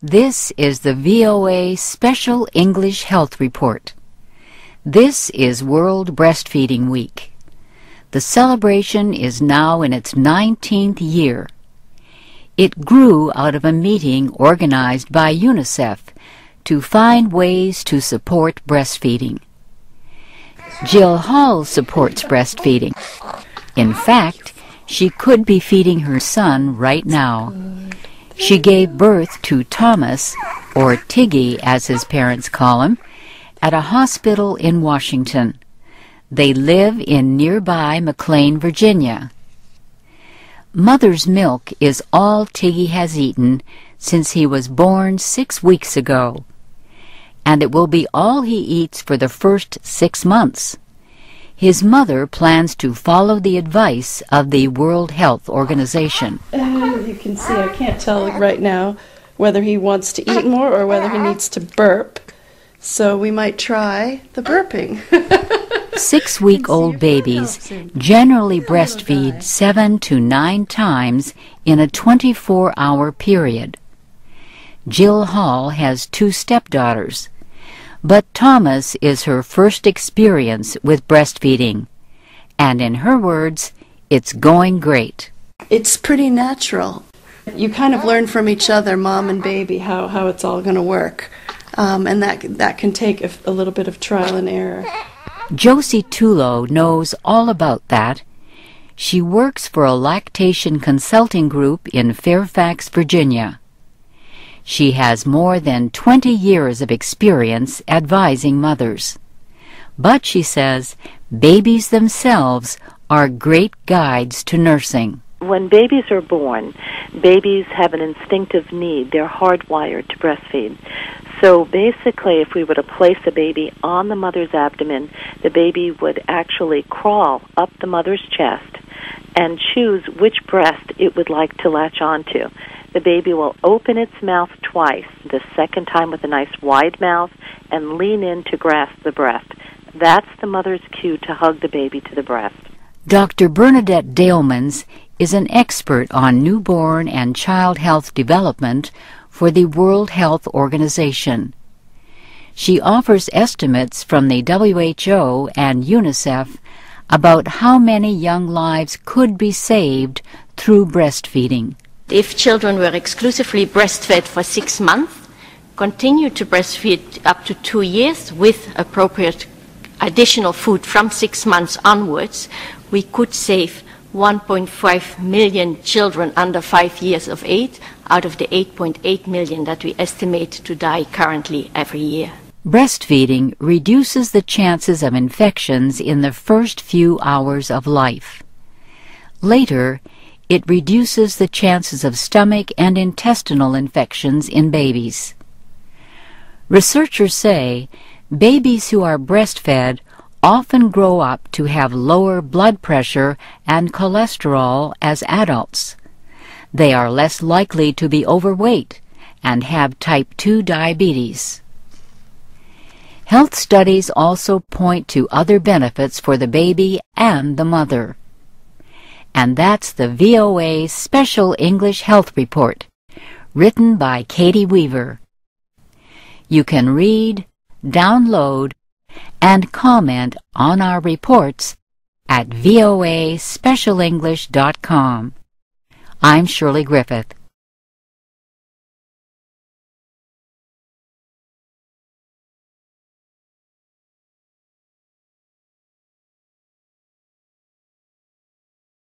This is the VOA Special English Health Report. This is World Breastfeeding Week. The celebration is now in its 19th year. It grew out of a meeting organized by UNICEF to find ways to support breastfeeding. Jill Hall supports breastfeeding. In fact, she could be feeding her son right now. She gave birth to Thomas, or Tiggy as his parents call him, at a hospital in Washington. They live in nearby McLean, Virginia. Mother's milk is all Tiggy has eaten since he was born 6 weeks ago, and it will be all he eats for the first 6 months. His mother plans to follow the advice of the World Health Organization. You can see I can't tell right now whether he wants to eat more or whether he needs to burp. So we might try the burping. 6-week-old babies generally breastfeed 7 to 9 times in a 24-hour period. Jill Hall has 2 stepdaughters, but Thomas is her first experience with breastfeeding, and in her words, it's going great. It's pretty natural. You kind of learn from each other, mom and baby, how it's all going to work, and that can take a little bit of trial and error. Josie Tulo knows all about that. She works for a lactation consulting group in Fairfax, Virginia. She has more than 20 years of experience advising mothers. But, she says, babies themselves are great guides to nursing. When babies are born, babies have an instinctive need. They're hardwired to breastfeed. So basically, if we were to place a baby on the mother's abdomen, the baby would actually crawl up the mother's chest and choose which breast it would like to latch onto. The baby will open its mouth twice, the second time with a nice wide mouth, and lean in to grasp the breast. That's the mother's cue to hug the baby to the breast. Dr. Bernadette Dalemans is an expert on newborn and child health development for the World Health Organization. She offers estimates from the WHO and UNICEF about how many young lives could be saved through breastfeeding. If children were exclusively breastfed for 6 months, continue to breastfeed up to 2 years with appropriate additional food from 6 months onwards, we could save 1.5 million children under 5 years of age out of the 8.8 million that we estimate to die currently every year. Breastfeeding reduces the chances of infections in the first few hours of life. Later, it reduces the chances of stomach and intestinal infections in babies. Researchers say babies who are breastfed often grow up to have lower blood pressure and cholesterol as adults. They are less likely to be overweight and have type 2 diabetes. Health studies also point to other benefits for the baby and the mother. And that's the VOA Special English Health Report, written by Katie Weaver. You can read, download, and comment on our reports at voaspecialenglish.com. I'm Shirley Griffith.